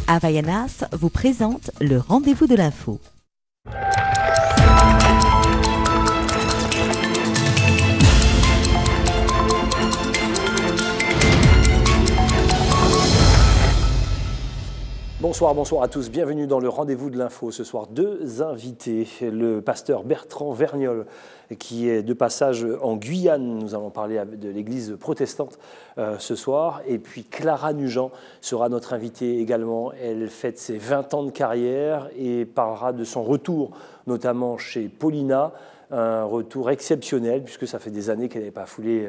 Havaianas vous présente le rendez-vous de l'info. Bonsoir à tous, bienvenue dans le rendez-vous de l'info. Ce soir, deux invités, le pasteur Bertrand Vergnol qui est de passage en Guyane, nous allons parler de l'église protestante ce soir, et puis Clara Nugent sera notre invitée également. Elle fête ses 20 ans de carrière et parlera de son retour, notamment chez Paulina. Un retour exceptionnel, puisque ça fait des années qu'elle n'avait pas foulé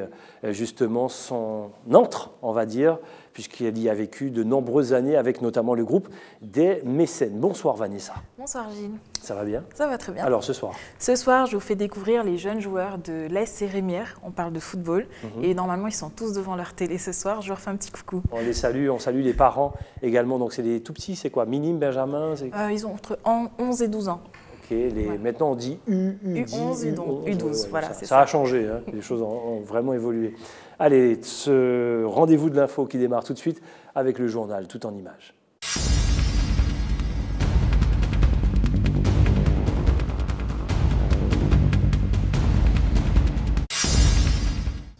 justement son antre, on va dire, puisqu'elle y a vécu de nombreuses années avec notamment le groupe des Mécènes. Bonsoir Vanessa. Bonsoir Gilles. Ça va bien? Ça va très bien. Alors ce soir? Ce soir, je vous fais découvrir les jeunes joueurs de l'AS Rémières. On parle de football et normalement ils sont tous devant leur télé ce soir. Je leur fais un petit coucou. On les salue, on salue les parents également. Donc c'est des tout petits, c'est quoi? Minime, Benjamin? Ils ont entre 11 et 12 ans. Maintenant on dit U11, U12, voilà, c'est ça. Ça a changé, hein, les choses ont vraiment évolué. Allez, ce rendez-vous de l'info qui démarre tout de suite avec le journal, tout en images.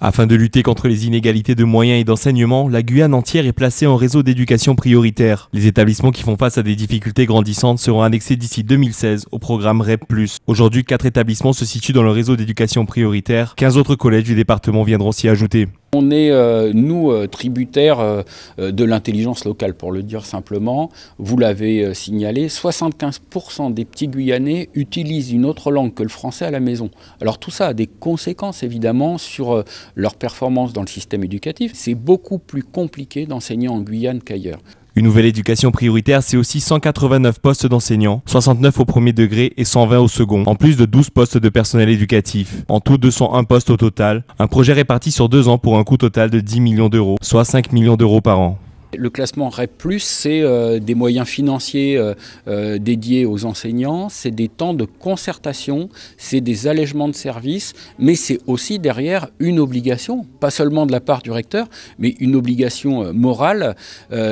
Afin de lutter contre les inégalités de moyens et d'enseignement, la Guyane entière est placée en réseau d'éducation prioritaire. Les établissements qui font face à des difficultés grandissantes seront annexés d'ici 2016 au programme REP+. Aujourd'hui, 4 établissements se situent dans le réseau d'éducation prioritaire. 15 autres collèges du département viendront s'y ajouter. On est, nous, tributaires de l'intelligence locale, pour le dire simplement. Vous l'avez signalé, 75% des petits Guyanais utilisent une autre langue que le français à la maison. Alors tout ça a des conséquences, évidemment, sur leur performance dans le système éducatif. C'est beaucoup plus compliqué d'enseigner en Guyane qu'ailleurs. Une nouvelle éducation prioritaire, c'est aussi 189 postes d'enseignants, 69 au premier degré et 120 au second, en plus de 12 postes de personnel éducatif. En tout, 201 postes au total. Un projet réparti sur 2 ans pour un coût total de 10 millions d'euros, soit 5 millions d'euros par an. Le classement REP+, c'est des moyens financiers dédiés aux enseignants, c'est des temps de concertation, c'est des allègements de services, mais c'est aussi derrière une obligation, pas seulement de la part du recteur, mais une obligation morale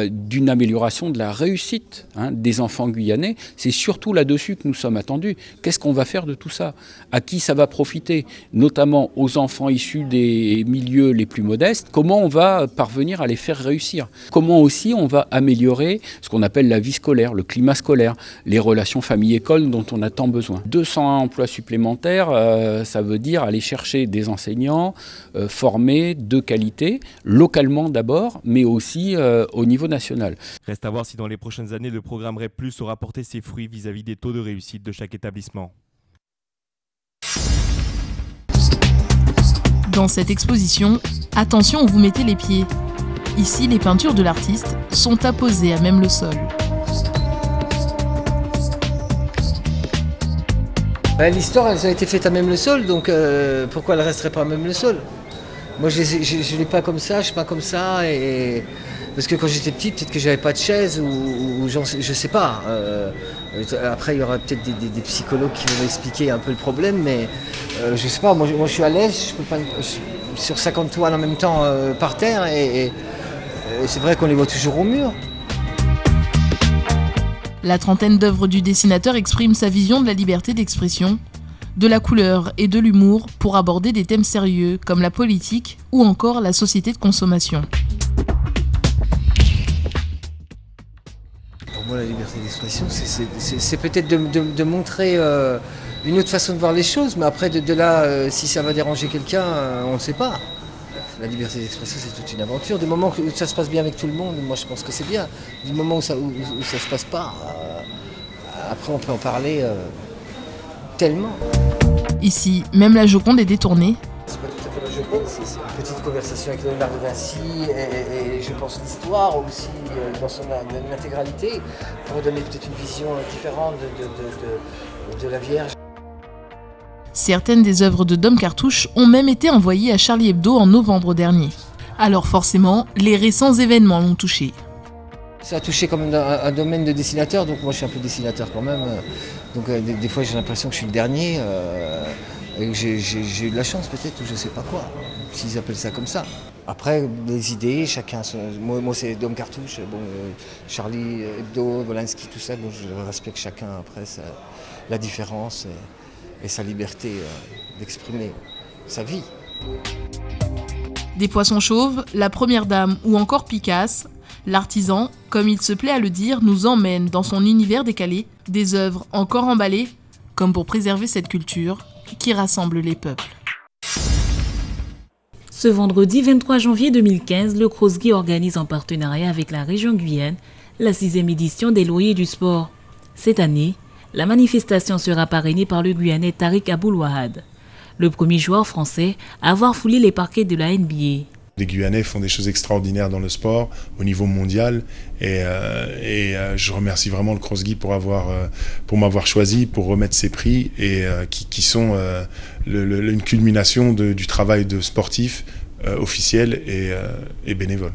d'une amélioration de la réussite des enfants guyanais. C'est surtout là-dessus que nous sommes attendus. Qu'est-ce qu'on va faire de tout ça? À qui ça va profiter? Notamment aux enfants issus des milieux les plus modestes. Comment on va parvenir à les faire réussir? Comment aussi on va améliorer ce qu'on appelle la vie scolaire, le climat scolaire, les relations famille-école dont on a tant besoin. 201 emplois supplémentaires, ça veut dire aller chercher des enseignants formés de qualité, localement d'abord, mais aussi au niveau national. Reste à voir si dans les prochaines années, le programme REP+ aura porté ses fruits vis-à-vis des taux de réussite de chaque établissement. Dans cette exposition, attention où vous mettez les pieds. Ici, les peintures de l'artiste sont apposées à même le sol. L'histoire, elles ont été faites à même le sol, donc pourquoi elles ne resteraient pas à même le sol? Moi, je ne l'ai pas comme ça, je ne suis pas comme ça. Parce que quand j'étais petit, peut-être que j'avais pas de chaise ou je ne sais pas. Après, il y aura peut-être des psychologues qui vont m'expliquer un peu le problème, mais je ne sais pas. Moi, je suis à l'aise, je peux pas sur 50 toiles en même temps par terre et c'est vrai qu'on les voit toujours au mur. La trentaine d'œuvres du dessinateur exprime sa vision de la liberté d'expression, de la couleur et de l'humour pour aborder des thèmes sérieux comme la politique ou encore la société de consommation. Pour moi, la liberté d'expression, c'est peut-être de montrer une autre façon de voir les choses, mais après, de là, si ça va déranger quelqu'un, on ne sait pas. La liberté d'expression, c'est toute une aventure. Du moment où ça se passe bien avec tout le monde, moi je pense que c'est bien. Du moment où ça se passe pas, après on peut en parler tellement. Ici, même la Joconde est détournée. C'est pas tout à fait la Joconde, c'est une petite conversation avec Léonard de Vinci et je pense l'histoire aussi dans son intégralité pour donner peut-être une vision différente de la Vierge. Certaines des œuvres de Dom Cartouche ont même été envoyées à Charlie Hebdo en novembre dernier. Alors forcément, les récents événements l'ont touché. Ça a touché comme un domaine de dessinateur, donc moi je suis un peu dessinateur quand même. Donc des fois j'ai l'impression que je suis le dernier, et que j'ai eu de la chance peut-être, ou je sais pas quoi, s'ils appellent ça comme ça. Après, les idées, chacun, moi c'est Dom Cartouche, bon, Charlie Hebdo, Wolinski, tout ça, bon, je respecte chacun après la différence et sa liberté d'exprimer sa vie. Des poissons chauves, la première dame ou encore Picasse, l'artisan, comme il se plaît à le dire, nous emmène dans son univers décalé, des œuvres encore emballées, comme pour préserver cette culture qui rassemble les peuples. Ce vendredi 23 janvier 2015, le Crozgui organise en partenariat avec la région Guyane la 6e édition des Lauriers du sport. Cette année, la manifestation sera parrainée par le Guyanais Tariq Aboulouahad, le premier joueur français à avoir foulé les parquets de la NBA. Les Guyanais font des choses extraordinaires dans le sport au niveau mondial et je remercie vraiment le Crozgui pour m'avoir choisi, pour remettre ces prix et qui sont une culmination du travail de sportif officiel et bénévole.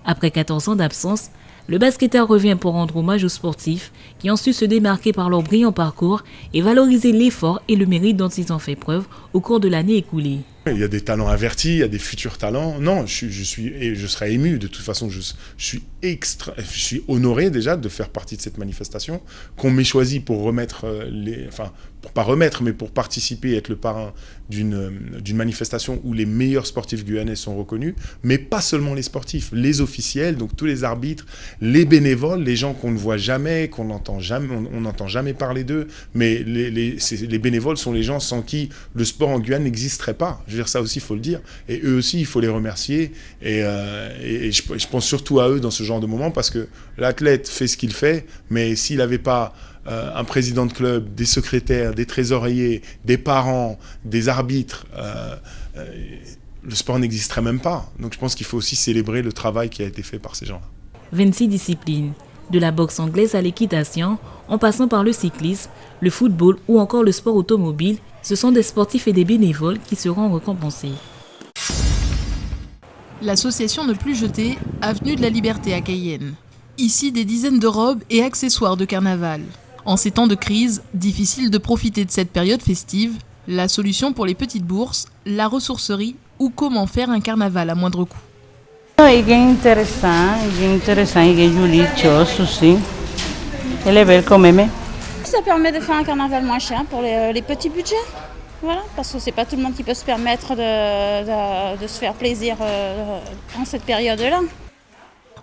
Après 14 ans d'absence, le basketteur revient pour rendre hommage aux sportifs qui ont su se démarquer par leur brillant parcours et valoriser l'effort et le mérite dont ils ont fait preuve au cours de l'année écoulée. Il y a des talents avertis, il y a des futurs talents. Non, je serais ému. De toute façon, je suis honoré déjà de faire partie de cette manifestation, qu'on m'ait choisi pour remettre pour pas remettre, mais pour participer et être le parrain d'une manifestation où les meilleurs sportifs guyanais sont reconnus, mais pas seulement les sportifs, les officiels, donc tous les arbitres, les bénévoles, les gens qu'on ne voit jamais, on n'entend jamais parler d'eux, mais les bénévoles sont les gens sans qui le sport en Guyane n'existerait pas. Je veux dire, ça aussi, il faut le dire. Et eux aussi, il faut les remercier. Et je pense surtout à eux dans ce genre de moment parce que l'athlète fait ce qu'il fait, mais s'il n'avait pas un président de club, des secrétaires, des trésoriers, des parents, des arbitres, le sport n'existerait même pas. Donc je pense qu'il faut aussi célébrer le travail qui a été fait par ces gens-là. 26 disciplines, de la boxe anglaise à l'équitation, en passant par le cyclisme, le football ou encore le sport automobile, ce sont des sportifs et des bénévoles qui seront récompensés. L'association Ne Plus Jeter, avenue de la Liberté à Cayenne. Ici, des dizaines de robes et accessoires de carnaval. En ces temps de crise, difficile de profiter de cette période festive. La solution pour les petites bourses, la ressourcerie ou comment faire un carnaval à moindre coût. Il est intéressant, il est joli, aussi. Elle est belle quand même. Ça permet de faire un carnaval moins cher pour les petits budgets. Voilà, parce que c'est pas tout le monde qui peut se permettre de se faire plaisir en cette période-là.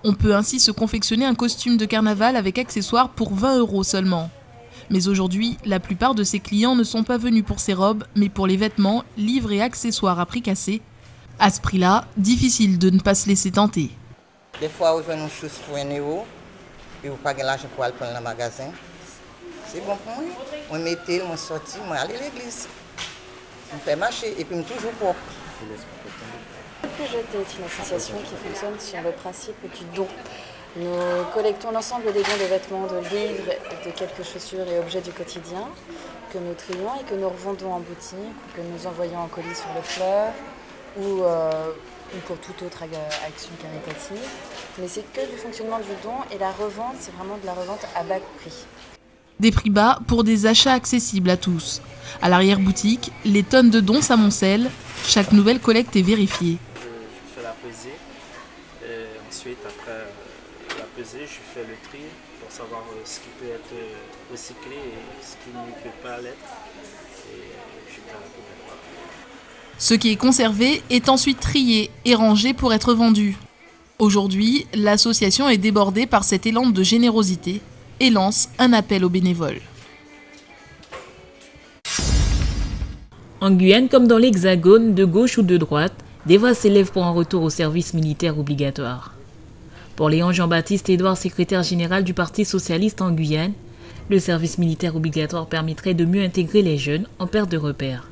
On peut ainsi se confectionner un costume de carnaval avec accessoires pour 20 € seulement. Mais aujourd'hui, la plupart de ces clients ne sont pas venus pour ces robes, mais pour les vêtements, livres et accessoires à prix cassé. À ce prix-là, difficile de ne pas se laisser tenter. Des fois, vous avez une chose pour 1 €, et vous payez l'argent pour aller prendre dans le magasin. C'est bon pour moi. On mettait, on sortit, on allait à l'église. On fait marcher, et puis on toujours propre. Plus Jeter est une association qui fonctionne sur le principe du don. Nous collectons l'ensemble des dons de vêtements, de livres, de quelques chaussures et objets du quotidien que nous trions et que nous revendons en boutique, que nous envoyons en colis sur le fleuve ou pour toute autre action caritative. Mais c'est que du fonctionnement du don et la revente, c'est vraiment de la revente à bas prix. Des prix bas pour des achats accessibles à tous. À l'arrière-boutique, les tonnes de dons s'amoncellent. Chaque nouvelle collecte est vérifiée. Je fais la pesée. Et ensuite, après la pesée, je fais le tri pour savoir ce qui peut être recyclé et ce qui ne peut pas l'être. Et je fais la poubelle. Ce qui est conservé est ensuite trié et rangé pour être vendu. Aujourd'hui, l'association est débordée par cet élan de générosité et lance un appel aux bénévoles. En Guyane, comme dans l'Hexagone, de gauche ou de droite, des voix s'élèvent pour un retour au service militaire obligatoire. Pour Léon Jean-Baptiste Édouard, secrétaire général du Parti socialiste en Guyane, le service militaire obligatoire permettrait de mieux intégrer les jeunes en perte de repères.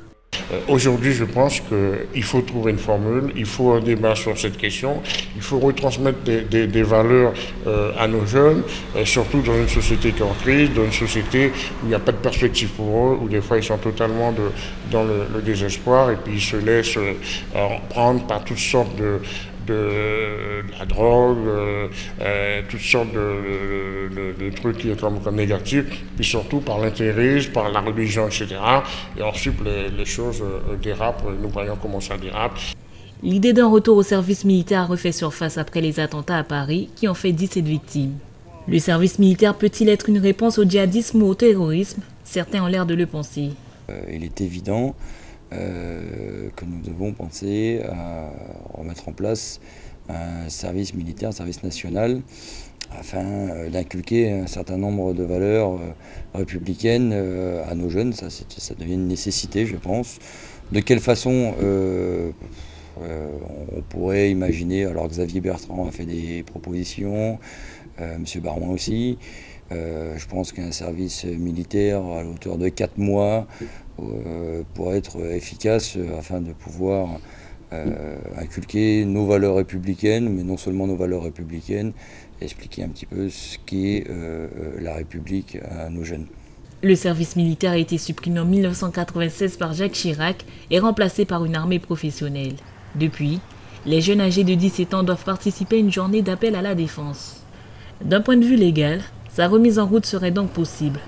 Aujourd'hui, je pense qu'il faut trouver une formule, il faut un débat sur cette question, il faut retransmettre des valeurs à nos jeunes, surtout dans une société qui est en crise, dans une société où il n'y a pas de perspective pour eux, où des fois ils sont totalement dans le désespoir et puis ils se laissent prendre par toutes sortes de la drogue, toutes sortes de trucs qui sont comme négatifs, puis surtout par l'intérisme, par la religion, etc. Et ensuite les choses dérapent, nous voyons comment ça dérape. L'idée d'un retour au service militaire a refait surface après les attentats à Paris qui ont fait 17 victimes. Le service militaire peut-il être une réponse au djihadisme ou au terrorisme? Certains ont l'air de le penser. Il est évident que nous devons penser à remettre en place un service militaire, un service national, afin d'inculquer un certain nombre de valeurs républicaines à nos jeunes. Ça devient une nécessité, je pense. De quelle façon on pourrait imaginer, alors Xavier Bertrand a fait des propositions, M. Barouin aussi, je pense qu'un service militaire à hauteur de 4 mois pourrait être efficace afin de pouvoir inculquer nos valeurs républicaines, mais non seulement nos valeurs républicaines, expliquer un petit peu ce qu'est la République à nos jeunes. Le service militaire a été supprimé en 1996 par Jacques Chirac et remplacé par une armée professionnelle. Depuis, les jeunes âgés de 17 ans doivent participer à une journée d'appel à la défense. D'un point de vue légal, sa remise en route serait donc possible.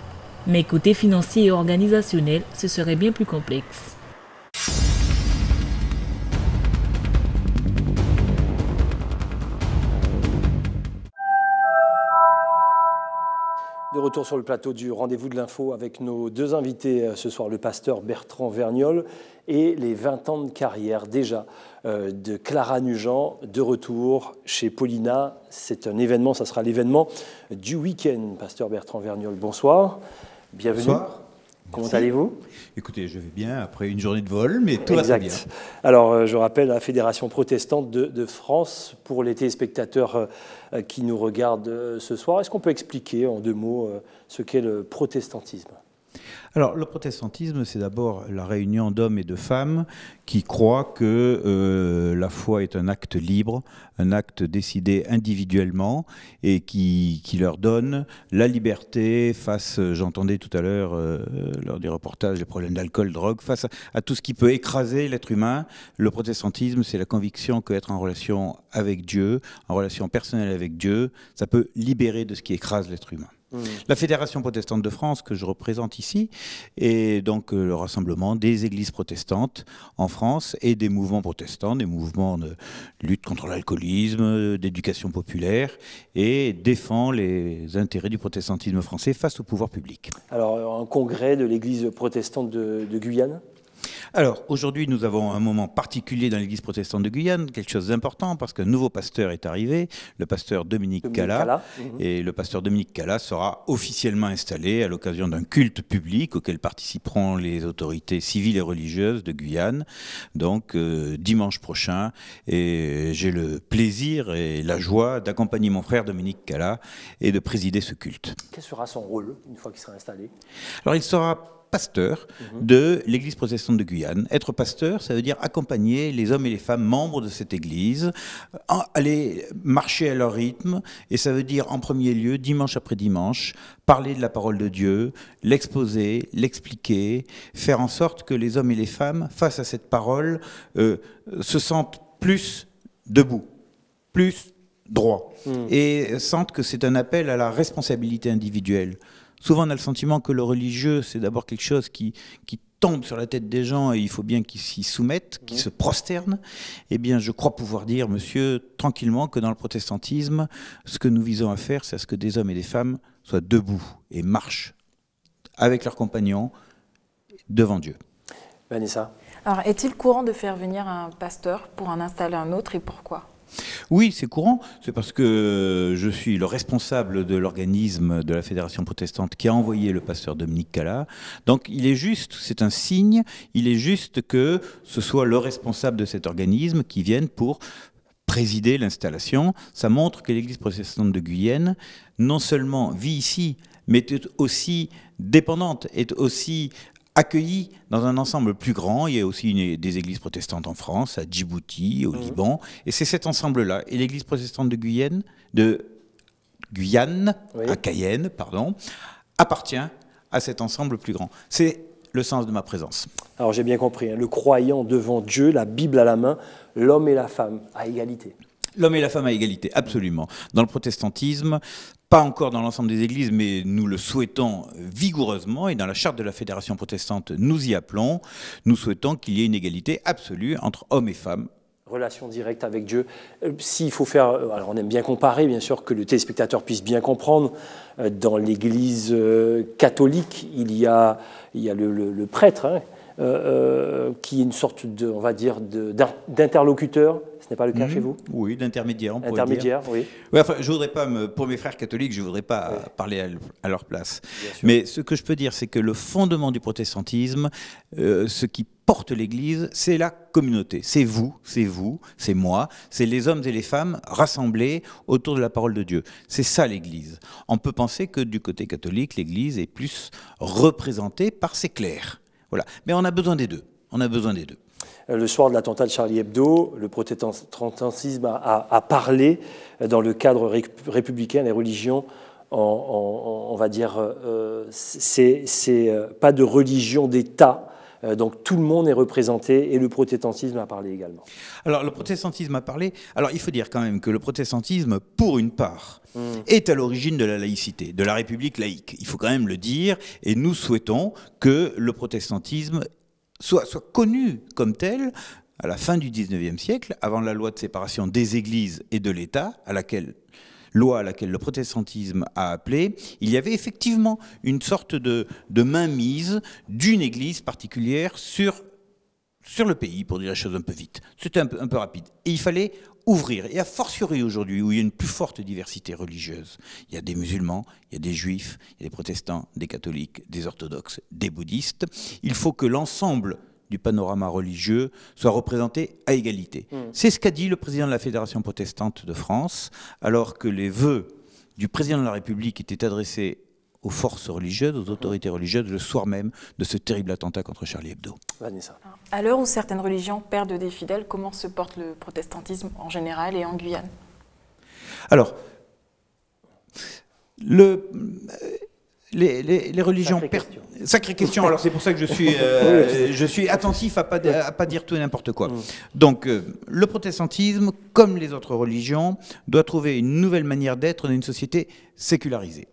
Mais côté financier et organisationnel, ce serait bien plus complexe. De retour sur le plateau du Rendez-vous de l'Info avec nos deux invités ce soir, le pasteur Bertrand Vergnol et les 20 ans de carrière déjà de Clara Nugent, de retour chez Paulina. C'est un événement, ça sera l'événement du week-end. Pasteur Bertrand Vergnol, bonsoir, bienvenue. Bonsoir. Comment allez-vous? Écoutez, je vais bien après une journée de vol, mais tout va très bien. Alors, je rappelle la Fédération protestante de France, pour les téléspectateurs qui nous regardent ce soir. Est-ce qu'on peut expliquer en 2 mots ce qu'est le protestantisme? Alors, le protestantisme, c'est d'abord la réunion d'hommes et de femmes qui croient que la foi est un acte libre, un acte décidé individuellement et qui leur donne la liberté face, j'entendais tout à l'heure lors des reportages, les problèmes d'alcool, drogue, face à tout ce qui peut écraser l'être humain. Le protestantisme, c'est la conviction qu'être en relation avec Dieu, en relation personnelle avec Dieu, ça peut libérer de ce qui écrase l'être humain. La Fédération protestante de France, que je représente ici, est donc le rassemblement des églises protestantes en France et des mouvements protestants, des mouvements de lutte contre l'alcoolisme, d'éducation populaire, et défend les intérêts du protestantisme français face au pouvoir public. Alors, un congrès de l'église protestante de Guyane? Alors, aujourd'hui, nous avons un moment particulier dans l'église protestante de Guyane, quelque chose d'important, parce qu'un nouveau pasteur est arrivé, le pasteur Dominique Cala. Et le pasteur Dominique Cala sera officiellement installé à l'occasion d'un culte public auquel participeront les autorités civiles et religieuses de Guyane, donc dimanche prochain. Et j'ai le plaisir et la joie d'accompagner mon frère Dominique Cala et de présider ce culte. Quel sera son rôle une fois qu'il sera installé? Alors, il sera pasteur de l'église protestante de Guyane. Être pasteur, ça veut dire accompagner les hommes et les femmes membres de cette église, aller marcher à leur rythme, et ça veut dire en premier lieu, dimanche après dimanche, parler de la parole de Dieu, l'exposer, l'expliquer, faire en sorte que les hommes et les femmes, face à cette parole, se sentent plus debout, plus droit, et sentent que c'est un appel à la responsabilité individuelle. Souvent, on a le sentiment que le religieux, c'est d'abord quelque chose qui tombe sur la tête des gens et il faut bien qu'ils s'y soumettent, qu'ils se prosternent. Eh bien, je crois pouvoir dire, monsieur, tranquillement, que dans le protestantisme, ce que nous visons à faire, c'est à ce que des hommes et des femmes soient debout et marchent avec leurs compagnons devant Dieu. Vanessa? Alors, est-il courant de faire venir un pasteur pour en installer un autre et pourquoi ? Oui, c'est courant. C'est parce que je suis le responsable de l'organisme de la Fédération protestante qui a envoyé le pasteur Dominique Cala. Donc il est juste, c'est un signe, il est juste que ce soit le responsable de cet organisme qui vienne pour présider l'installation. Ça montre que l'Église protestante de Guyane non seulement vit ici, mais est aussi dépendante, est aussi accueillis dans un ensemble plus grand. Il y a aussi des églises protestantes en France, à Djibouti, au Liban, et c'est cet ensemble-là. Et l'église protestante de Guyane, à Cayenne, pardon, appartient à cet ensemble plus grand. C'est le sens de ma présence. Alors j'ai bien compris, le croyant devant Dieu, la Bible à la main, l'homme et la femme à égalité. L'homme et la femme à égalité, absolument. Dans le protestantisme, pas encore dans l'ensemble des églises, mais nous le souhaitons vigoureusement, et dans la charte de la Fédération protestante, nous y appelons, nous souhaitons qu'il y ait une égalité absolue entre hommes et femmes relation directe avec Dieu. S'il faut faire, alors on aime bien comparer, bien sûr, que le téléspectateur puisse bien comprendre. Dans l'Église catholique, il y a le prêtre, hein, qui est une sorte de, on va dire, d'interlocuteur. Ce n'est pas le cas chez vous? Oui, d'intermédiaire, on pourrait dire. Intermédiaire, oui. Ouais, enfin, je voudrais pas pour mes frères catholiques, je ne voudrais pas parler à leur place. Mais ce que je peux dire, c'est que le fondement du protestantisme, ce qui porte l'Église, c'est la communauté. C'est vous, c'est moi, c'est les hommes et les femmes rassemblés autour de la parole de Dieu. C'est ça l'Église. On peut penser que du côté catholique, l'Église est plus représentée par ses clercs. Voilà. Mais on a besoin des deux. On a besoin des deux. Le soir de l'attentat de Charlie Hebdo, le protestantisme a parlé dans le cadre républicain, les religions, on va dire, c'est pas de religion d'État, donc tout le monde est représenté et le protestantisme a parlé également. Alors le protestantisme a parlé, alors il faut dire quand même que le protestantisme, pour une part, est à l'origine de la laïcité, de la République laïque. Il faut quand même le dire, et nous souhaitons que le protestantisme soit connu comme tel à la fin du XIXe siècle, avant la loi de séparation des églises et de l'État, loi à laquelle le protestantisme a appelé. Il y avait effectivement une sorte de mainmise d'une église particulière sur le pays, pour dire la chose un peu vite. C'était un peu rapide. Et il fallait ouvrir. Et a fortiori aujourd'hui, où il y a une plus forte diversité religieuse, il y a des musulmans, il y a des juifs, il y a des protestants, des catholiques, des orthodoxes, des bouddhistes. Il faut que l'ensemble du panorama religieux soit représenté à égalité. C'est ce qu'a dit le président de la Fédération protestante de France, alors que les vœux du président de la République étaient adressés aux forces religieuses, aux autorités religieuses, le soir même de ce terrible attentat contre Charlie Hebdo. Vanessa. À l'heure où certaines religions perdent des fidèles, comment se porte le protestantisme en général et en Guyane? Alors, les religions perdent... Sacrée question, alors c'est pour ça que je suis attentif à pas dire tout et n'importe quoi. Donc, le protestantisme, comme les autres religions, doit trouver une nouvelle manière d'être dans une société sécularisée.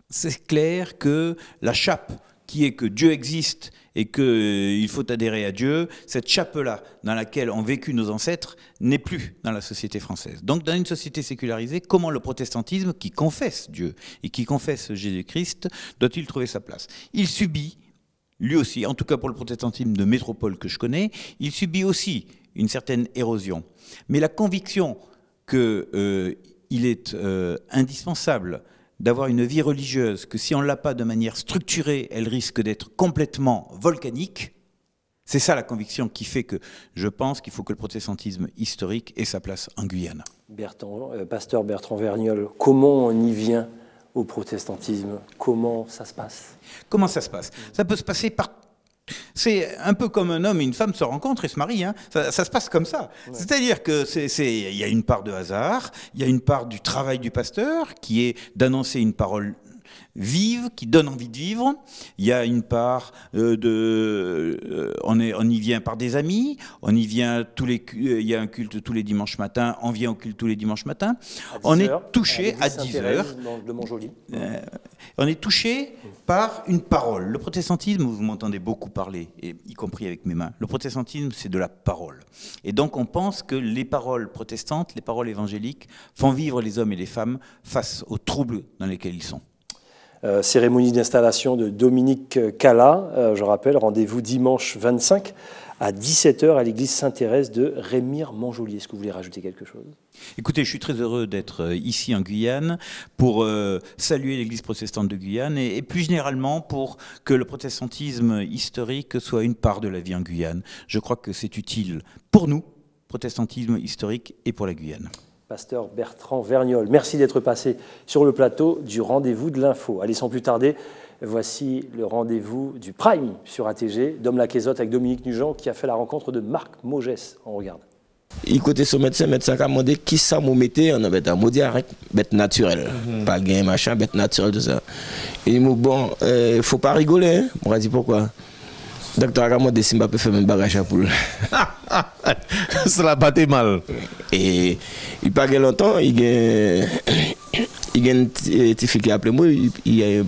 C'est clair que la chape qui est que Dieu existe et qu'il faut adhérer à Dieu, cette chape-là dans laquelle ont vécu nos ancêtres n'est plus dans la société française. Donc dans une société sécularisée, comment le protestantisme qui confesse Dieu et qui confesse Jésus-Christ doit-il trouver sa place? Il subit, lui aussi, en tout cas pour le protestantisme de métropole que je connais, il subit aussi une certaine érosion. Mais la conviction qu'il est indispensable d'avoir une vie religieuse, que si on ne l'a pas de manière structurée, elle risque d'être complètement volcanique. C'est ça la conviction qui fait que je pense qu'il faut que le protestantisme historique ait sa place en Guyane. Pasteur Bertrand Vergnol, comment on y vient au protestantisme? Comment ça se passe? Comment ça se passe? Ça peut se passer par... C'est un peu comme un homme et une femme se rencontrent et se marient. Hein. Ça se passe comme ça. Ouais. C'est-à-dire qu'il y a une part de hasard, il y a une part du travail du pasteur qui est d'annoncer une parole vive, qui donne envie de vivre. Il y a une part on y vient par des amis, on y vient il y a un culte tous les dimanches matins, on vient au culte tous les dimanches matins. On est touché à 10h. De Montjoly. On est touché par une parole. Le protestantisme, vous m'entendez beaucoup parler, y compris avec mes mains. Le protestantisme, c'est de la parole. Et donc on pense que les paroles protestantes, les paroles évangéliques, font vivre les hommes et les femmes face aux troubles dans lesquels ils sont. Cérémonie d'installation de Dominique Cala, je rappelle, rendez-vous dimanche 25 à 17h à l'église Sainte-Thérèse de Rémire-Montjoly. Est-ce que vous voulez rajouter quelque chose? Écoutez, je suis très heureux d'être ici en Guyane pour saluer l'église protestante de Guyane et plus généralement pour que le protestantisme historique soit une part de la vie en Guyane. Je crois que c'est utile pour nous, protestantisme historique, et pour la Guyane. Pasteur Bertrand Vergnol, merci d'être passé sur le plateau du Rendez-vous de l'Info. Allez, sans plus tarder, voici le rendez-vous du Prime sur ATG, Dom Laquezotte avec Dominique Nugent qui a fait la rencontre de Marc Mogès. On regarde. Il côté son médecin a demandé qui ça m'a metté en bête à maudit avec bête naturelle. Pas gain machin, bête naturelle, tout ça. Il m'a dit bon, faut pas rigoler. Hein? On a dit pourquoi? Docteur Agamon de Simba peut faire même bagage à poule. Cela battait mal. Et il pas longtemps, il y a une petite fille qui a appelé moi,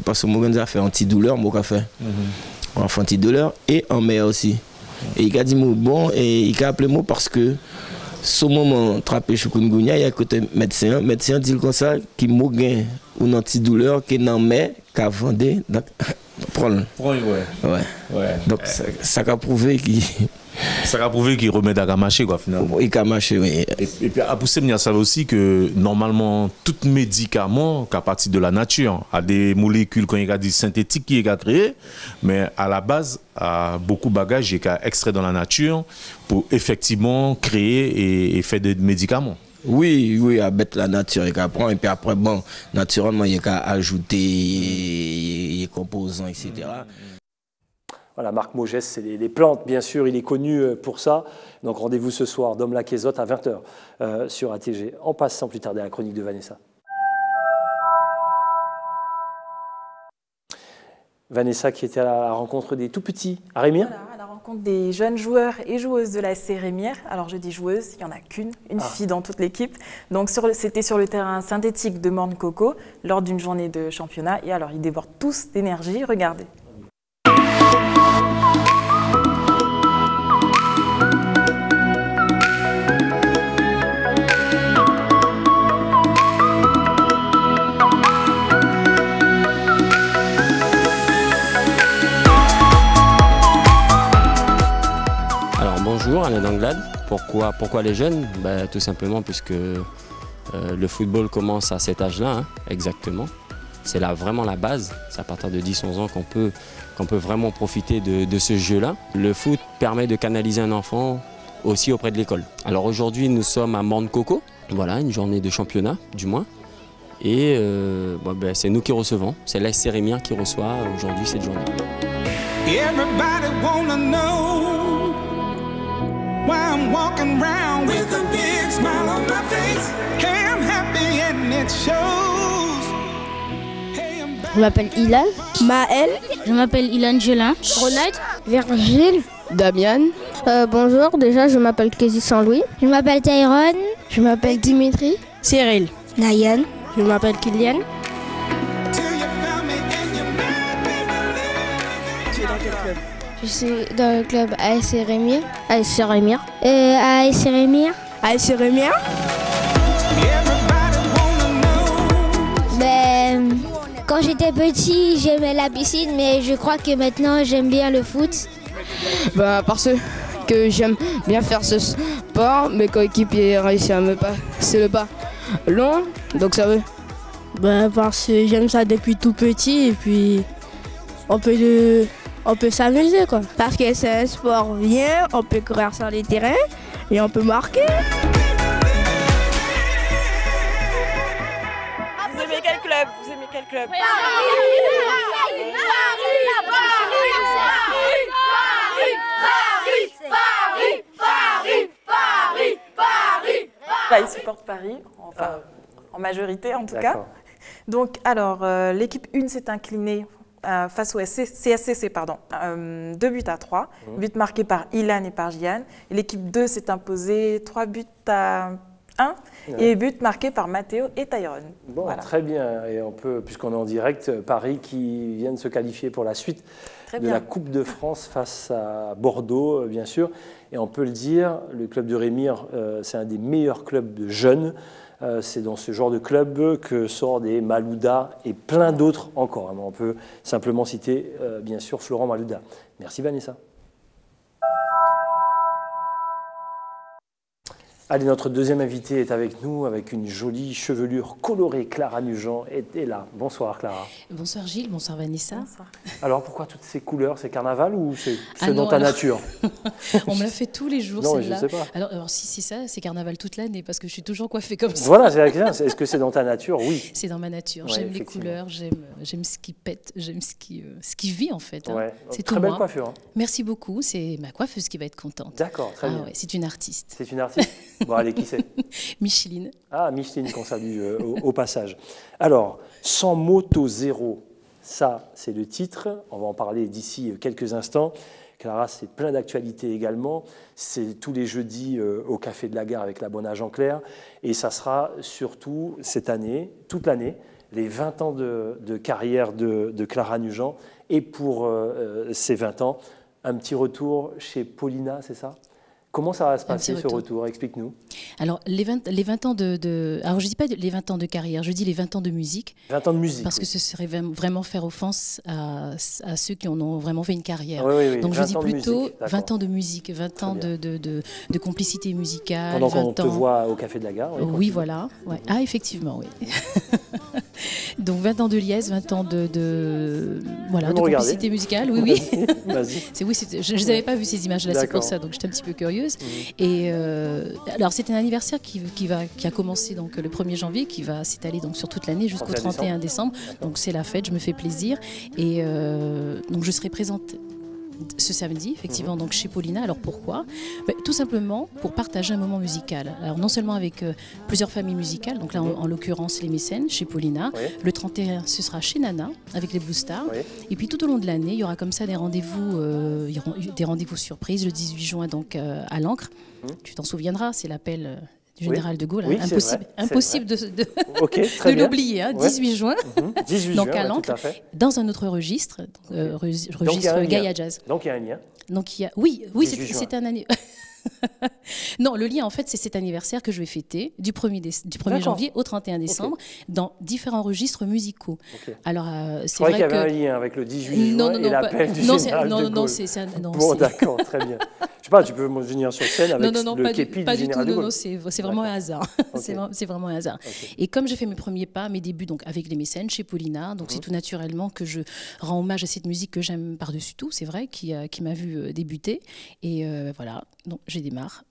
parce que moi j'ai fait antidouleur, moi fait. On fait antidouleur et en mer aussi. Et il a dit bon, et il a appelé moi parce que ce moment trappé chikungunya, il y a côté médecin. Médecin dit comme ça, qui m'a gagné une antidouleur qui n'en met qu'à vendre. Donc, prendre. Ouais. Donc, ça a prouvé qu'il. Ça a prouvé qu'il remet à marcher, quoi, finalement. Il a marché, oui. Et puis, à pousser, il y a ça aussi que, normalement, tout médicament, qu'à partir de la nature, a des molécules qu'on a dit synthétiques qui sont créées, mais à la base, a beaucoup de bagages qui sont extraits dans la nature pour effectivement créer et faire des médicaments. Oui, à mettre la nature, et puis après, bon, naturellement, il y a ajouter les composants, etc. Voilà, Marc Mogès, c'est les plantes, bien sûr, il est connu pour ça. Donc rendez-vous ce soir, Dom Laquezotte, à 20h sur ATG. On passe sans plus tarder à la chronique de Vanessa. Vanessa qui était à la rencontre des tout-petits à Rémière. Voilà, à la rencontre des jeunes joueurs et joueuses de la SC Rémière. Alors je dis joueuse, il n'y en a qu'une, une fille dans toute l'équipe. Donc c'était sur le terrain synthétique de Morne Coco lors d'une journée de championnat. Et alors ils débordent tous d'énergie, regardez. Bonjour, Alain Danglade. Pourquoi les jeunes? Tout simplement puisque le football commence à cet âge-là, exactement. C'est vraiment la base. C'est à partir de 10-11 ans qu'on peut vraiment profiter de ce jeu-là. Le foot permet de canaliser un enfant aussi auprès de l'école. Alors aujourd'hui, nous sommes à Morne Coco. Voilà, une journée de championnat, du moins. Et c'est nous qui recevons. C'est la SC Rémière qui reçoit aujourd'hui cette journée. Everybody wanna know why I'm walking around with a big smile on my face. Hey, I'm happy and it shows. Je m'appelle Ilan. Maël. Je m'appelle Ilan Gelin. Ronald. Virgile. Damian. Bonjour, déjà je m'appelle Kézy Saint-Louis. Je m'appelle Tyrone. Je m'appelle Dimitri. Cyril. Nayan. Je m'appelle Kylian. Tu es dans quel club? Je suis dans le club ASC Rémière. ASC Rémière. ASC Rémière. ASC Rémière. Quand j'étais petit, j'aimais la piscine, mais je crois que maintenant j'aime bien le foot. Parce que j'aime bien faire ce sport, mes coéquipiers réussissent à me passer le pas long, donc ça veut. Parce que j'aime ça depuis tout petit et puis on peut s'amuser quoi. Parce que c'est un sport bien, on peut courir sur les terrains et on peut marquer. Vous aimez quel club? Vous aimez quel club? Là, ils supportent Paris, enfin, en majorité en tout cas. Donc, alors, l'équipe 1 s'est inclinée face au CSCC, 2-3. But marqué par Ilan et par Gian. L'équipe 2 s'est imposée 3-1. Et but marqué par Mathéo et Tyrone. Bon, voilà. Très bien. Et on peut, puisqu'on est en direct, Paris qui vient de se qualifier pour la suite de la Coupe de France face à Bordeaux, bien sûr. Et on peut le dire, le club de Rémière, c'est un des meilleurs clubs de jeunes. C'est dans ce genre de club que sortent des Malouda et plein d'autres encore. On peut simplement citer, bien sûr, Florent Malouda. Merci Vanessa. Allez, notre deuxième invitée est avec nous, avec une jolie chevelure colorée. Clara Nugent est là. Bonsoir Clara. Bonsoir Gilles, bonsoir Vanessa. Bonsoir. Alors pourquoi toutes ces couleurs? C'est carnaval ou c'est dans ta nature? On me l'a fait tous les jours, celle-là. Non, je sais pas. Alors si c'est ça, c'est carnaval toute l'année parce que je suis toujours coiffée comme ça. Voilà, c'est la question. Est-ce que c'est dans ta nature? Oui. C'est dans ma nature. Ouais, j'aime les couleurs, j'aime ce qui pète, j'aime ce qui vit en fait. Ouais. C'est très belle coiffure. Hein. Merci beaucoup. C'est ma coiffeuse qui va être contente. D'accord, très bien. Ouais, c'est une artiste. C'est une artiste. Bon, allez, qui c'est? Micheline. Ah, Micheline, qu'on salue au passage. Alors, Sans moto zéro, ça, c'est le titre. On va en parler d'ici quelques instants. Clara, c'est plein d'actualités également. C'est tous les jeudis au Café de la Gare avec la bonne Jean Clair. Et ça sera surtout cette année, toute l'année, les 20 ans de carrière de Clara Nugent. Et pour ces 20 ans, un petit retour chez Paulina, c'est ça? Comment ça va se passer ce retour? Explique-nous. Alors, les 20 ans alors, je ne dis pas les 20 ans de carrière, je dis les 20 ans de musique. 20 ans de musique. Parce que ce serait vraiment faire offense à ceux qui en ont vraiment fait une carrière. Oui, donc, je dis plutôt musique, 20 ans de musique, 20 ans de complicité musicale. Pendant qu'on te voit au Café de la Gare. Oui, voilà. Ouais. Ah, effectivement, oui. Donc 20 ans de liesse, 20 ans de complicité musicale, oui, oui. Vas-y. Oui, je n'avais pas vu ces images-là, c'est pour ça, donc j'étais un petit peu curieuse. Et alors c'est un anniversaire qui a commencé donc le 1er janvier, qui va s'étaler donc sur toute l'année jusqu'au 31 décembre. Donc c'est la fête, je me fais plaisir. Et donc je serai présente ce samedi, effectivement, donc chez Paulina. Alors pourquoi? Tout simplement pour partager un moment musical. Alors non seulement avec plusieurs familles musicales, donc là en l'occurrence les mécènes chez Paulina. Le 31, ce sera chez Nana avec les Blue Stars. Et puis tout au long de l'année, il y aura comme ça des rendez-vous surprises. Le 18 juin donc à l'Ancre. Tu t'en souviendras, c'est l'appel du général de Gaulle. Oui, impossible de l'oublier. 18 juin, 18 donc juin, à l'Ancre, dans un autre registre, registre Gaïa Jazz. Donc il y a un lien. Donc il y a, oui, c'est un année. Non, le lien en fait c'est cet anniversaire que je vais fêter du 1er janvier au 31 décembre dans différents registres musicaux. Alors c'est vrai qu'il y avait un lien avec le 18 juin et l'appel du général de Gaulle. Non, bon, d'accord, très bien. Je sais pas, tu peux venir sur scène avec le képi du général de Gaulle. Non, c'est vraiment un hasard. C'est vraiment un hasard. Et comme j'ai fait mes premiers pas, mes débuts donc avec les mécènes chez Paulina, donc c'est tout naturellement que je rends hommage à cette musique que j'aime par-dessus tout, c'est vrai, qui m'a vu débuter. Et voilà, donc j'ai démarre.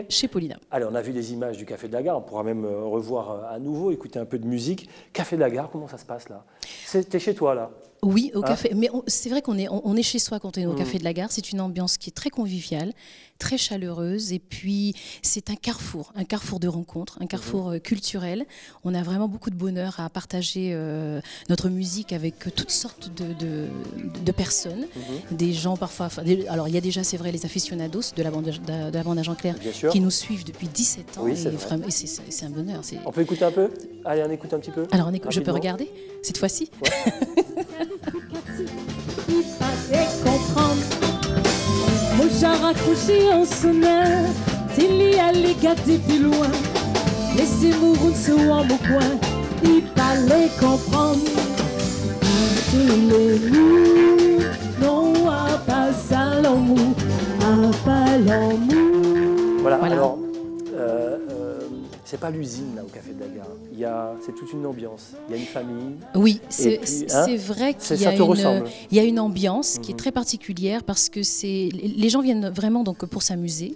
Chez Paulina. Allez, on a vu les images du Café de la Gare, on pourra même revoir à nouveau, écouter un peu de musique. Café de la Gare, comment ça se passe là? T'es chez toi là? Oui, au café. Mais c'est vrai qu'on est chez soi quand on est au Café de la Gare. C'est une ambiance qui est très conviviale, très chaleureuse. Et puis, c'est un carrefour de rencontres, un carrefour culturel. On a vraiment beaucoup de bonheur à partager notre musique avec toutes sortes de personnes. Des gens parfois... Alors, il y a déjà, c'est vrai, les aficionados de la bande à Jean-Clair qui nous suivent depuis 17 ans. Oui, c'est un bonheur. On peut écouter un peu? Allez, on écoute un petit peu. Alors, je peux regarder cette fois-ci? Il fallait comprendre. Moi j'ai raccroché en sonneur. S'il y allait gâter plus loin, laissez-moi roule ce en mon coin. Il fallait comprendre. Non, à pas à l'amour, à pas l'amour. Voilà, alors, c'est pas l'usine là au Café de la Gare. C'est toute une ambiance. Il y a une famille. Oui, c'est vrai qu'il y a une ambiance qui est très particulière parce que les gens viennent vraiment donc pour s'amuser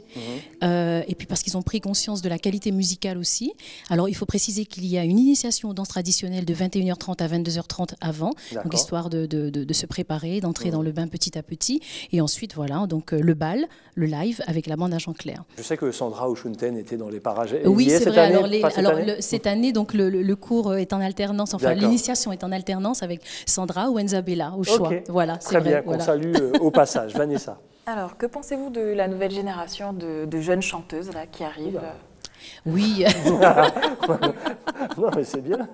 et puis parce qu'ils ont pris conscience de la qualité musicale aussi. Alors il faut préciser qu'il y a une initiation aux danses traditionnelles de 21h30 à 22h30 avant, donc histoire de se préparer, d'entrer dans le bain petit à petit et ensuite voilà donc le bal, le live avec la bande à Jean-Clair. Je sais que Sandra Oshunten était dans les parages. Oui, c'est vrai. Cette année, donc le cours est en alternance, enfin l'initiation est en alternance avec Sandra ou Enzabella au choix. Voilà, très bien, qu'on salue au passage. Vanessa. Alors, que pensez-vous de la nouvelle génération de jeunes chanteuses là, qui arrivent? Oui. Non, mais c'est bien.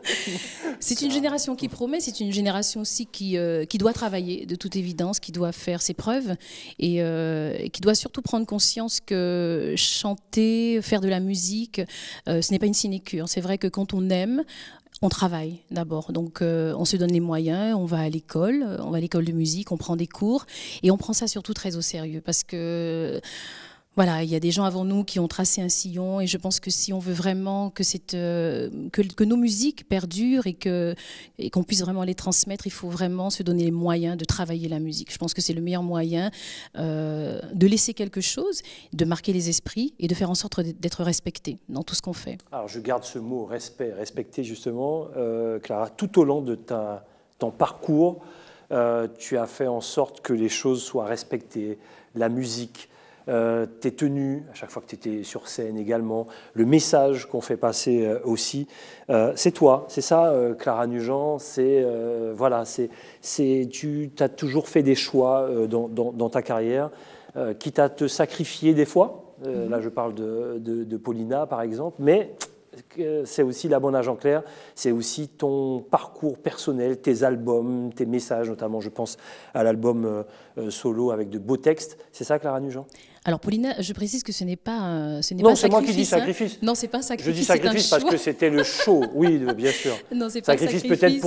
C'est une génération qui promet, c'est une génération aussi qui doit travailler, de toute évidence, qui doit faire ses preuves et qui doit surtout prendre conscience que chanter, faire de la musique, ce n'est pas une sinécure. C'est vrai que quand on aime, on travaille d'abord, donc on se donne les moyens, on va à l'école de musique, on prend des cours et on prend ça surtout très au sérieux parce que... Voilà, il y a des gens avant nous qui ont tracé un sillon et je pense que si on veut vraiment que nos musiques perdurent et qu'on puisse vraiment les transmettre, il faut vraiment se donner les moyens de travailler la musique. Je pense que c'est le meilleur moyen de laisser quelque chose, de marquer les esprits et de faire en sorte d'être respecté dans tout ce qu'on fait. Alors je garde ce mot respect, respecter justement. Clara, tout au long de ton parcours, tu as fait en sorte que les choses soient respectées, la musique, tes tenues, à chaque fois que tu étais sur scène également, le message qu'on fait passer aussi, c'est toi, c'est ça, Clara Nugent, voilà, tu as toujours fait des choix dans ta carrière, quitte à te sacrifier des fois, là je parle de Paulina par exemple, mais c'est aussi la bande à Jean-Clair, c'est aussi ton parcours personnel, tes albums, tes messages, notamment je pense à l'album solo avec de beaux textes, c'est ça Clara Nugent ? Alors Paulina, je précise que ce n'est pas un sacrifice. Non, c'est moi qui dis sacrifice. Non, c'est pas un sacrifice. Je dis sacrifice parce que c'était le show, oui, bien sûr. Non, c'est pas sacrifice peut-être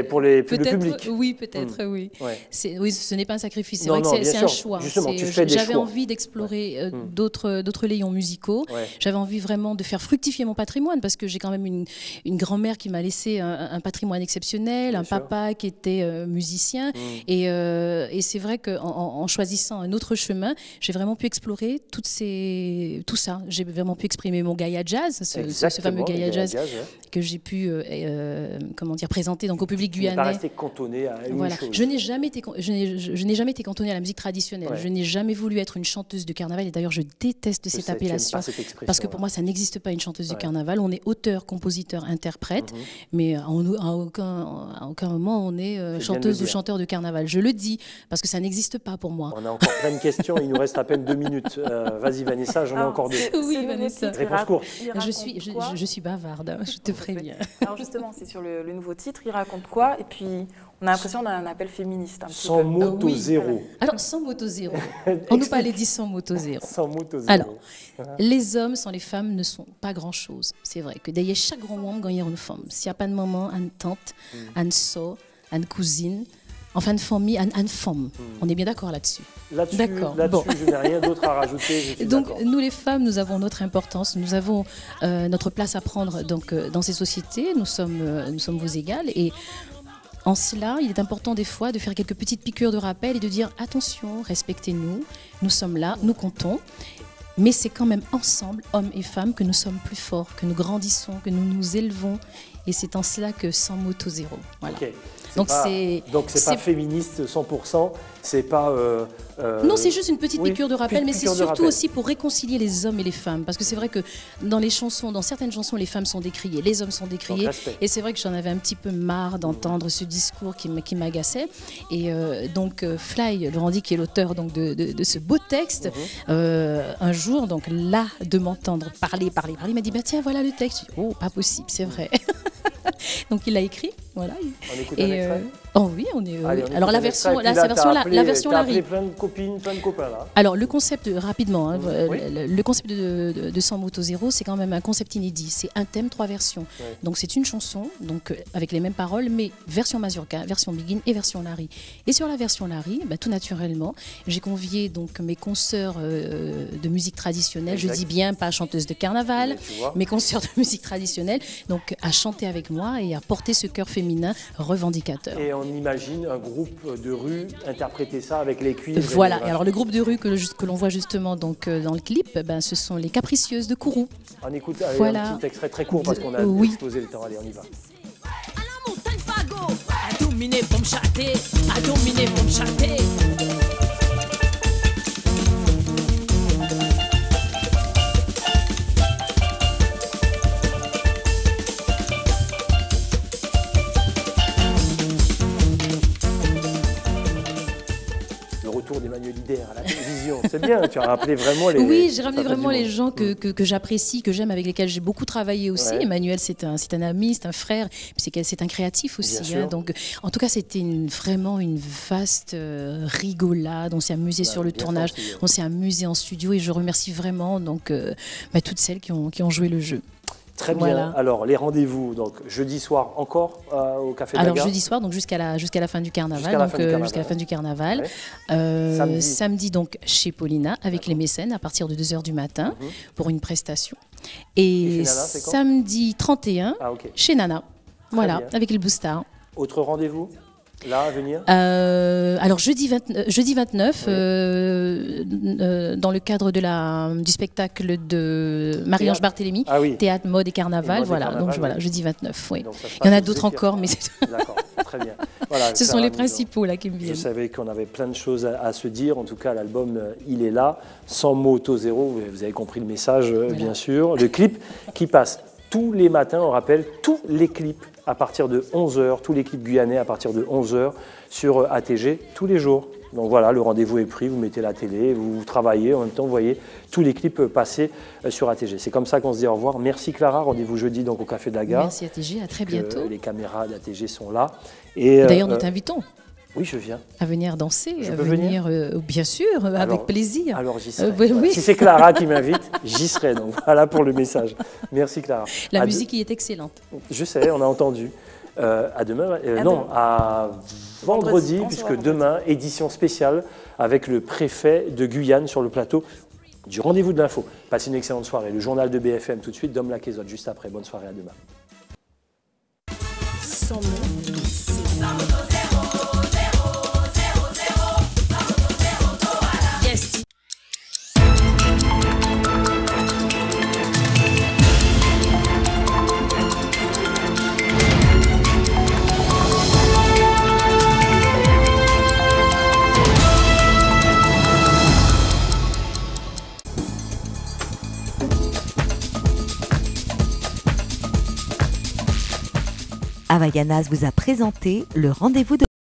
pour le public. Oui, peut-être, oui. Ouais. Oui, ce n'est pas un sacrifice. C'est vrai que c'est un choix. Justement, tu fais des choix. J'avais envie d'explorer d'autres layons musicaux. Ouais. J'avais envie vraiment de faire fructifier mon patrimoine parce que j'ai quand même une grand-mère qui m'a laissé un patrimoine exceptionnel, un papa qui était musicien. Et c'est vrai qu'en choisissant un autre chemin, j'ai vraiment pu explorer tout ça. J'ai vraiment pu exprimer mon Gaïa Jazz, ce fameux Gaïa Jazz que j'ai pu présenter donc, au public guyanais. Tu n'es pas resté cantonné à une chose. Je n'ai jamais été cantonnée à la musique traditionnelle. Ouais. Je n'ai jamais voulu être une chanteuse de carnaval et d'ailleurs je déteste cette appellation parce que pour moi ça n'existe pas une chanteuse de carnaval. On est auteur, compositeur, interprète, mais à aucun moment on est chanteuse ou chanteur de carnaval. Je le dis parce que ça n'existe pas pour moi. On a encore plein de questions, il nous reste à peine 2 minutes. Vas-y Vanessa, j'en ai encore 2. Oui, Vanessa. Réponse courte. Je suis bavarde, je te préviens. Alors justement, c'est sur le nouveau titre, il raconte quoi? Et puis, on a l'impression d'un appel féministe. Sans moto zéro. Alors, sans moto zéro. On nous parlait dit sans moto zéro. Sans moto zéro. Alors, les hommes sans les femmes ne sont pas grand-chose. C'est vrai que derrière chaque grand homme, il y a une femme. S'il n'y a pas de maman, une tante, une sœur, une cousine, enfin, une famille, une femme. On est bien d'accord là-dessus. Là-dessus, je n'ai rien d'autre à rajouter. Donc, nous, les femmes, nous avons notre importance, nous avons notre place à prendre donc, dans ces sociétés. Nous sommes vos égales. Et en cela, il est important des fois de faire quelques petites piqûres de rappel et de dire attention, respectez-nous, nous sommes là, nous comptons. Mais c'est quand même ensemble, hommes et femmes, que nous sommes plus forts, que nous grandissons, que nous nous élevons. Et c'est en cela que sans moto zéro. Voilà. Okay. Donc c'est pas féministe 100%, c'est pas... non, c'est juste une petite piqûre de rappel, mais c'est surtout aussi pour réconcilier les hommes et les femmes. Parce que c'est vrai que dans certaines chansons, les femmes sont décriées, les hommes sont décriés. Et c'est vrai que j'en avais un petit peu marre d'entendre ce discours qui m'agaçait. Et donc Fly, Laurent Di, qui est l'auteur donc, de ce beau texte, un jour, donc là, de m'entendre parler, il m'a dit, bah, tiens, voilà le texte. Oh, pas possible, c'est vrai. Donc il l'a écrit, voilà. On écoute un extrait. Oh oui, on est. Allez, alors la version Larry. Plein de copines, plein de copains là. Alors le concept rapidement, hein, le concept de Sans moto zéro, c'est quand même un concept inédit. C'est un thème, 3 versions. Ouais. Donc c'est une chanson, donc avec les mêmes paroles, mais version mazurka, version Begin et version Larry. Et sur la version Larry, bah, tout naturellement, j'ai convié donc mes consoeurs de musique traditionnelle. Exact. Je dis bien pas chanteuse de carnaval, mes consoeurs de musique traditionnelle, donc à chanter avec moi et à porter ce cœur féminin revendicateur. Et on imagine un groupe de rue interpréter ça avec les cuivres. Voilà, et alors le groupe de rue que l'on voit justement donc, dans le clip, ben, ce sont les Capricieuses de Kourou. On écoute un petit extrait très court parce qu'on a explosé le temps. Allez, on y va. À la montagne Fago, à dominer pour me chatter, à dominer pour me chatter. d'Emmanuel Lider à la télévision. C'est bien, tu as rappelé vraiment les... Oui, j'ai ramené vraiment les gens que j'apprécie, que j'aime, avec lesquels j'ai beaucoup travaillé aussi. Ouais. Emmanuel, c'est un ami, c'est un frère, c'est un créatif aussi. Hein, donc, en tout cas, c'était vraiment une vaste rigolade. On s'est amusé sur le tournage, on s'est amusé en studio et je remercie vraiment donc, toutes celles qui ont joué le jeu. Très bien. Voilà. Alors, les rendez-vous, donc jeudi soir encore au Café de la Gare. Alors, jeudi soir, donc jusqu'à la fin du carnaval. Jusqu'à la fin du carnaval. Ouais. Samedi, donc, chez Paulina, avec les mécènes, à partir de 2h du matin, pour une prestation. Et Nana, samedi 31, chez Nana. Voilà, avec le Boostar. Autre rendez-vous là, à venir alors, jeudi 29, dans le cadre du spectacle de Marie-Ange Barthélémy, Théâtre, mode et carnaval, jeudi 29. Oui. Il y en a d'autres encore, mais d'accord, très bien. Voilà, ce sont les principaux là qui me viennent. Je savais qu'on avait plein de choses à se dire. En tout cas, l'album, il est là, sans moto zéro. Vous avez compris le message, bien sûr. Le clip qui passe tous les matins, on rappelle, tous les clips à partir de 11h, tous les clips guyanais à partir de 11h sur ATG, tous les jours. Donc voilà, le rendez-vous est pris, vous mettez la télé, vous travaillez, en même temps vous voyez tous les clips passer sur ATG. C'est comme ça qu'on se dit au revoir. Merci Clara, rendez-vous jeudi donc au Café de la Gare. Merci ATG, à très bientôt. Les caméras d'ATG sont là. D'ailleurs, nous t'invitons. Oui, je viens. À venir danser, Je à peux venir, bien sûr, avec plaisir. Alors j'y serai. Oui. Si c'est Clara qui m'invite, j'y serai. Donc voilà pour le message. Merci Clara. La musique y est excellente. Je sais, on a entendu. À demain, à vendredi, puisque demain, édition spéciale avec le préfet de Guyane sur le plateau du rendez-vous de l'info. Passez une excellente soirée. Le journal de BFM tout de suite, Dom Laquezotte juste après. Bonne soirée, à demain. Havaianas vous a présenté le rendez-vous de